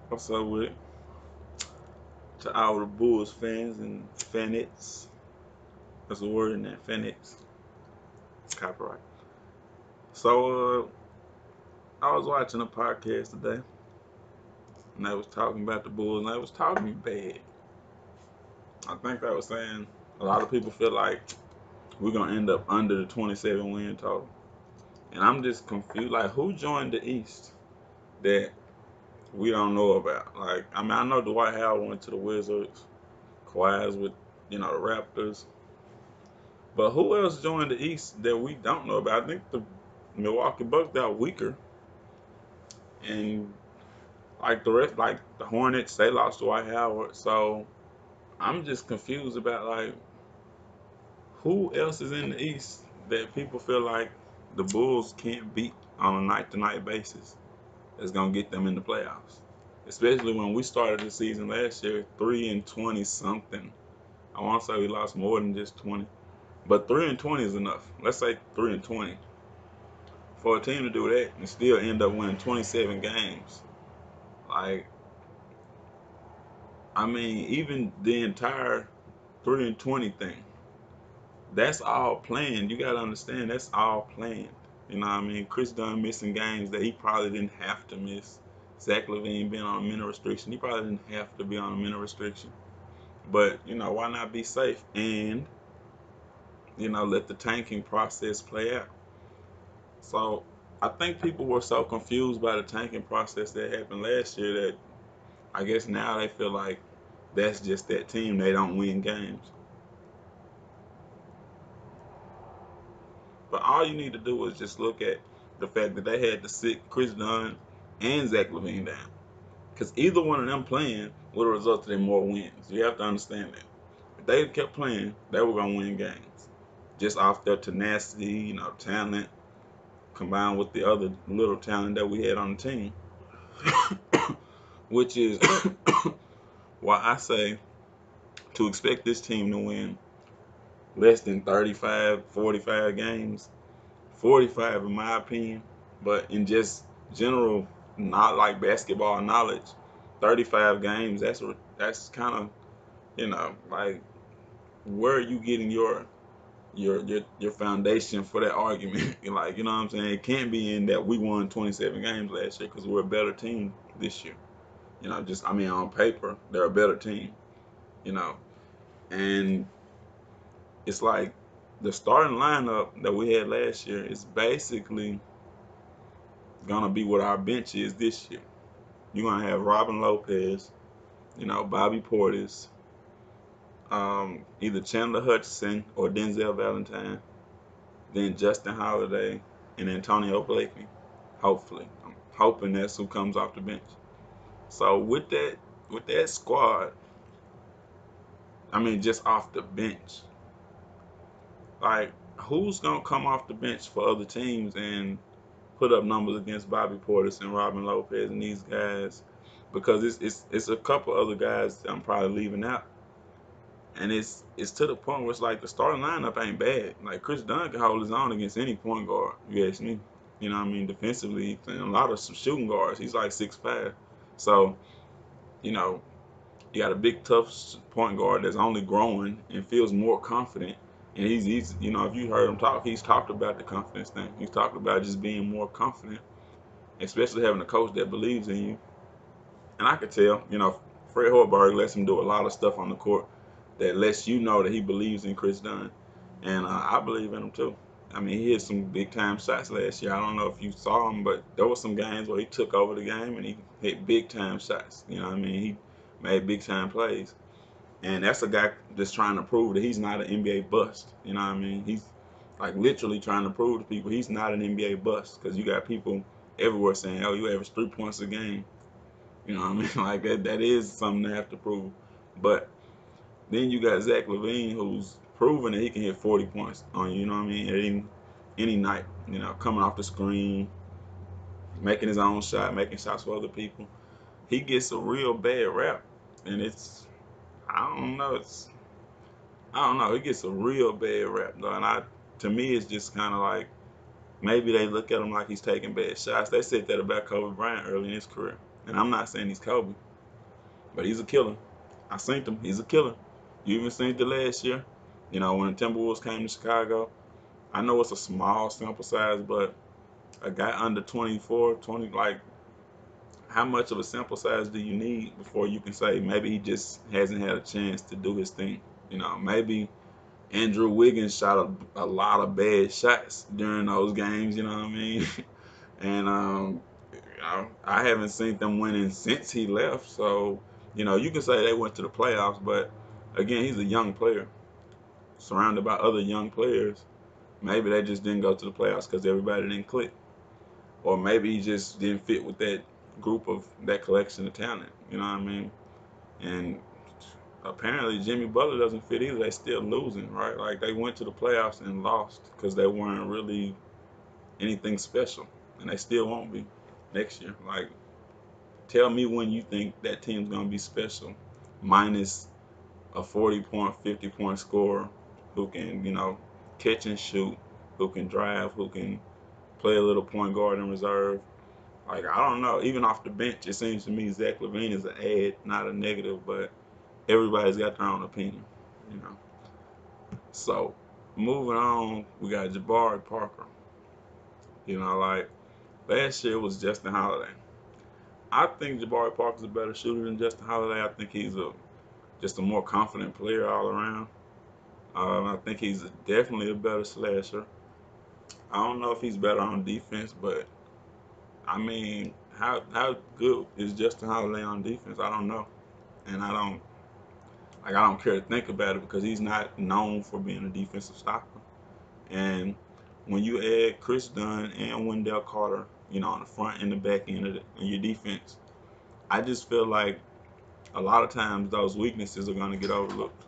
What's up with it? To all the Bulls fans and fanettes. There's a word in that, fanettes. Copyright. So, I was watching a podcast today, and they was talking about the Bulls, and they was talking bad. I think they was saying a lot of people feel like we're going to end up under the 27 win total. And I'm just confused. Like, who joined the East that we don't know about? Like, I mean, I know Dwight Howard went to the Wizards, Kawhi's with, the Raptors. But who else joined the East that we don't know about? I think the Milwaukee Bucks got weaker, and like the rest, like the Hornets, they lost Dwight Howard. So I'm just confused about like who else is in the East that people feel like the Bulls can't beat on a night-to-night basis. That's gonna get them in the playoffs. Especially when we started the season last year, 3-20 something. I want to say we lost more than just 20, but 3-20 is enough. Let's say 3-20 for a team to do that and still end up winning 27 games. Like, I mean, even the entire 3-20 thing, that's all planned. You got to understand, that's all planned. You know what I mean? Chris Dunn missing games that he probably didn't have to miss. Zach LaVine being on a minute restriction, he probably didn't have to be on a minute restriction. But, why not be safe and, let the tanking process play out? So I think people were so confused by the tanking process that happened last year that I guess now they feel like that's just that team. They don't win games. But all you need to do is just look at the fact that they had to sit Chris Dunn and Zach LaVine down. Because either one of them playing would have resulted in more wins. You have to understand that. If they kept playing, they were going to win games. Just off their tenacity, talent, combined with the other little talent that we had on the team. Which is why I say to expect this team to win less than 35, 45 games. 45 in my opinion, but in just general, not like basketball knowledge, 35 games. That's kind of like where are you getting your foundation for that argument? Like what I'm saying. It can't be in that we won 27 games last year because we're a better team this year. Just I mean on paper they're a better team. You know, and it's like the starting lineup that we had last year is basically gonna be what our bench is this year. You're gonna have Robin Lopez, Bobby Portis, either Chandler Hutchison or Denzel Valentine, then Justin Holiday and Antonio Blakely. Hopefully, I'm hoping that's who comes off the bench. So with that squad, I mean just off the bench, like who's gonna come off the bench for other teams and put up numbers against Bobby Portis and Robin Lopez and these guys because it's a couple other guys that I'm probably leaving out. And it's to the point where it's like the starting lineup ain't bad. Like Chris Dunn can hold his own against any point guard, you ask me. You know what I mean? Defensively, and a lot of some shooting guards. He's like 6'5". So, you know, you got a big tough point guard that's only growing and feels more confident. And he's if you heard him talk, he's talked about the confidence thing. He's talked about just being more confident, especially having a coach that believes in you. And I could tell, Fred Hoiberg lets him do a lot of stuff on the court that lets you know that he believes in Chris Dunn. And I believe in him too. I mean, he hit some big time shots last year. I don't know if you saw him, but there were some games where he took over the game and he hit big time shots. You know what I mean? He made big time plays. And that's a guy just trying to prove that he's not an NBA bust. You know what I mean? He's like literally trying to prove to people he's not an NBA bust because you got people everywhere saying, oh, you average 3 points a game. You know what I mean? Like that is something they have to prove. But then you got Zach LaVine who's proven that he can hit 40 points on you know what I mean, at any night. Coming off the screen, making his own shot, making shots for other people. He gets a real bad rap. And it's I don't know, he gets a real bad rap though. And to me it's just kinda like maybe they look at him like he's taking bad shots. They said that about Kobe Bryant early in his career. And I'm not saying he's Kobe, but he's a killer. I seen him. He's a killer. You even seen the last year. You know, when the Timberwolves came to Chicago. I know it's a small sample size, but a guy under 24, 20, like, how much of a sample size do you need before you can say maybe he just hasn't had a chance to do his thing? You know, maybe Andrew Wiggins shot a lot of bad shots during those games, you know what I mean? And I haven't seen them winning since he left. So, you know, you can say they went to the playoffs, but again, he's a young player surrounded by other young players. Maybe they just didn't go to the playoffs because everybody didn't click, or maybe he just didn't fit with that group of that collection of talent. You know what I mean? And apparently Jimmy Butler doesn't fit either. They still losing, right? Like they went to the playoffs and lost because they weren't really anything special, and they still won't be next year. Like, tell me when you think that team's gonna be special, minus a 40-point, 50-point scorer who can, you know, catch and shoot, who can drive, who can play a little point guard in reserve. Like, I don't know. Even off the bench, it seems to me Zach LaVine is an add, not a negative, but everybody's got their own opinion, you know. So, moving on, we got Jabari Parker. You know, like, last year was Justin Holiday. I think Jabari Parker's a better shooter than Justin Holiday. I think he's just a more confident player all around. I think he's definitely a better slasher. I don't know if he's better on defense, but I mean, how good is Justin Holiday on defense? I don't know, and I don't care to think about it because he's not known for being a defensive stopper. And when you add Chris Dunn and Wendell Carter, you know, on the front and the back end of your defense, I just feel like a lot of times those weaknesses are going to get overlooked.